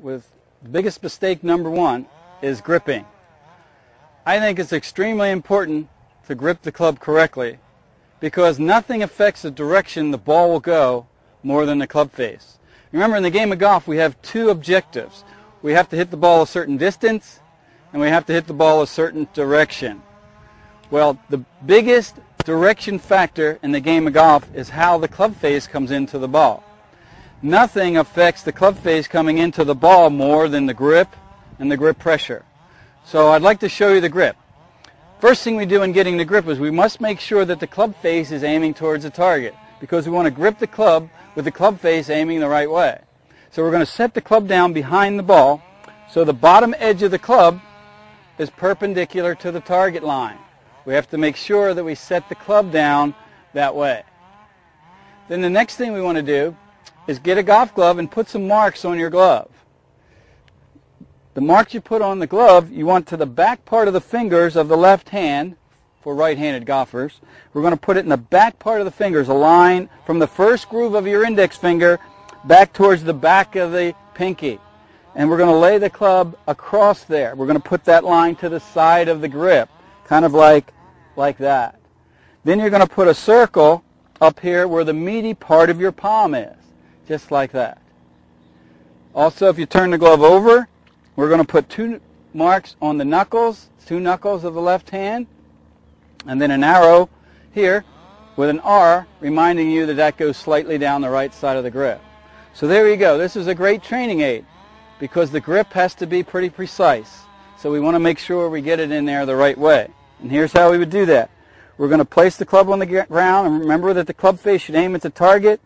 with the biggest mistake, number one, is gripping. I think it's extremely important to grip the club correctly because nothing affects the direction the ball will go more than the club face. Remember, in the game of golf, we have two objectives. We have to hit the ball a certain distance, and we have to hit the ball a certain direction. Well, the biggest direction factor in the game of golf is how the club face comes into the ball. Nothing affects the club face coming into the ball more than the grip and the grip pressure. So I'd like to show you the grip. First thing we do in getting the grip is we must make sure that the club face is aiming towards the target because we want to grip the club with the club face aiming the right way. So we're going to set the club down behind the ball so the bottom edge of the club is perpendicular to the target line. We have to make sure that we set the club down that way. Then the next thing we want to do is get a golf glove and put some marks on your glove. The marks you put on the glove, you want to the back part of the fingers of the left hand for right-handed golfers. We're going to put it in the back part of the fingers, a line from the first groove of your index finger back towards the back of the pinky. And we're going to lay the club across there. We're going to put that line to the side of the grip, kind of like that. Then you're going to put a circle up here where the meaty part of your palm is, just like that. Also, if you turn the glove over, we're going to put two marks on the knuckles, two knuckles of the left hand, and then an arrow here with an R reminding you that that goes slightly down the right side of the grip. So there you go. This is a great training aid because the grip has to be pretty precise. So we want to make sure we get it in there the right way. And here's how we would do that. We're going to place the club on the ground, and remember that the club face should aim at the target.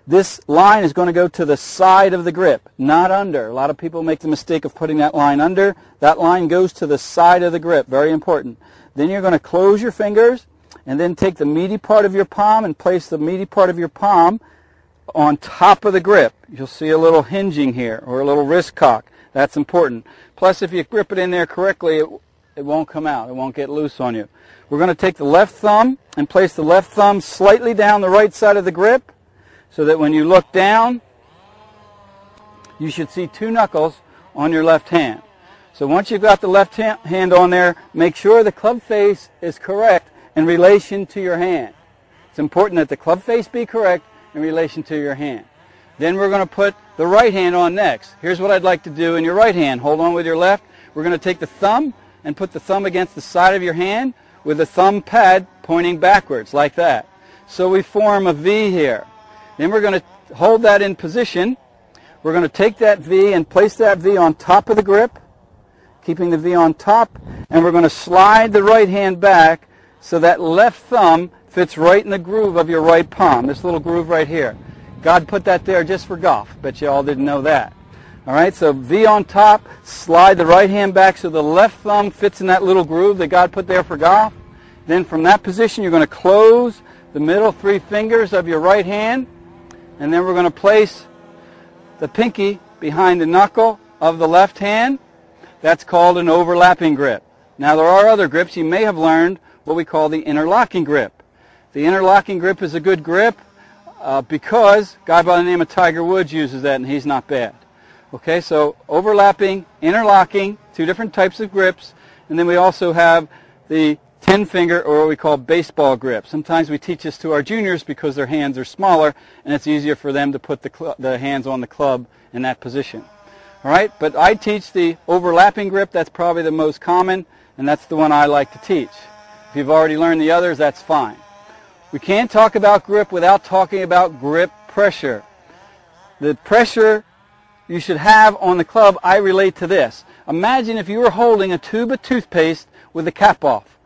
This line is going to go to the side of the grip, not under. A lot of people make the mistake of putting that line under. That line goes to the side of the grip, very important. Then you're going to close your fingers and then take the meaty part of your palm and place the meaty part of your palm on top of the grip. You'll see a little hinging here or a little wrist cock. That's important. Plus, if you grip it in there correctly, it won't come out. It won't get loose on you. We're going to take the left thumb and place the left thumb slightly down the right side of the grip, so that when you look down, you should see two knuckles on your left hand. So once you've got the left hand on there, make sure the club face is correct in relation to your hand. It's important that the club face be correct in relation to your hand. Then we're going to put the right hand on next. Here's what I'd like to do in your right hand. Hold on with your left. We're going to take the thumb and put the thumb against the side of your hand with the thumb pad pointing backwards like that. So we form a V here. Then we're going to hold that in position. We're going to take that V and place that V on top of the grip, keeping the V on top, and we're going to slide the right hand back so that left thumb fits right in the groove of your right palm, this little groove right here. God put that there just for golf. Bet you all didn't know that. All right, so V on top, slide the right hand back so the left thumb fits in that little groove that God put there for golf. Then from that position, you're going to close the middle three fingers of your right hand, and then we're going to place the pinky behind the knuckle of the left hand. That's called an overlapping grip. Now there are other grips. You may have learned what we call the interlocking grip. The interlocking grip is a good grip because a guy by the name of Tiger Woods uses that, and he's not bad. Okay, so overlapping, interlocking, two different types of grips, and then we also have the 10-finger, or what we call baseball grip. Sometimes we teach this to our juniors because their hands are smaller, and it's easier for them to put the hands on the club in that position. All right, but I teach the overlapping grip. That's probably the most common, and that's the one I like to teach. If you've already learned the others, that's fine. We can't talk about grip without talking about grip pressure. The pressure you should have on the club, I relate to this. Imagine if you were holding a tube of toothpaste with the cap off.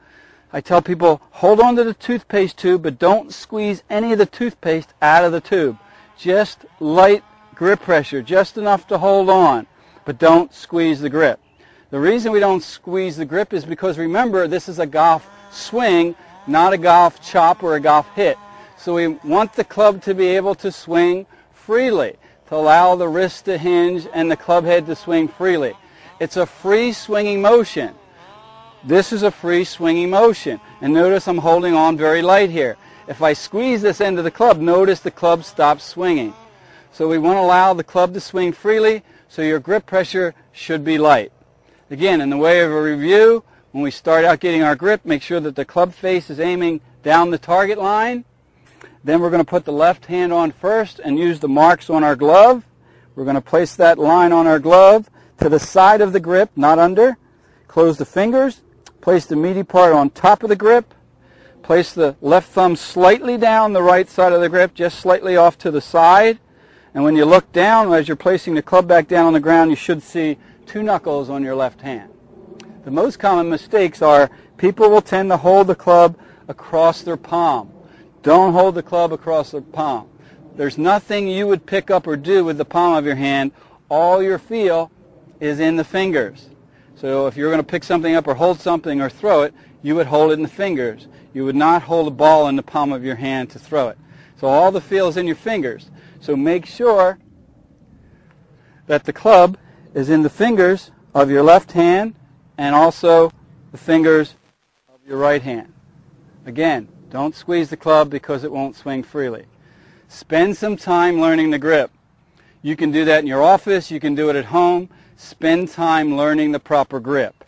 I tell people, hold on to the toothpaste tube, but don't squeeze any of the toothpaste out of the tube. Just light grip pressure, just enough to hold on, but don't squeeze the grip. The reason we don't squeeze the grip is because, remember, this is a golf swing, not a golf chop or a golf hit. So we want the club to be able to swing freely, to allow the wrist to hinge and the club head to swing freely. It's a free swinging motion. This is a free swinging motion. And notice I'm holding on very light here. If I squeeze this end of the club, notice the club stops swinging. So we want to allow the club to swing freely so your grip pressure should be light. Again, in the way of a review, when we start out getting our grip, make sure that the club face is aiming down the target line. Then we're going to put the left hand on first and use the marks on our glove. We're going to place that line on our glove to the side of the grip, not under. Close the fingers. Place the meaty part on top of the grip. Place the left thumb slightly down the right side of the grip, just slightly off to the side. And when you look down, as you're placing the club back down on the ground, you should see 2 knuckles on your left hand. The most common mistakes are people will tend to hold the club across their palm. Don't hold the club across the palm. There's nothing you would pick up or do with the palm of your hand. All your feel is in the fingers. So if you're going to pick something up or hold something or throw it, you would hold it in the fingers. You would not hold a ball in the palm of your hand to throw it. So all the feel is in your fingers. So make sure that the club is in the fingers of your left hand and also the fingers of your right hand. Again, don't squeeze the club because it won't swing freely. Spend some time learning the grip. You can do that in your office. You can do it at home. Spend time learning the proper grip.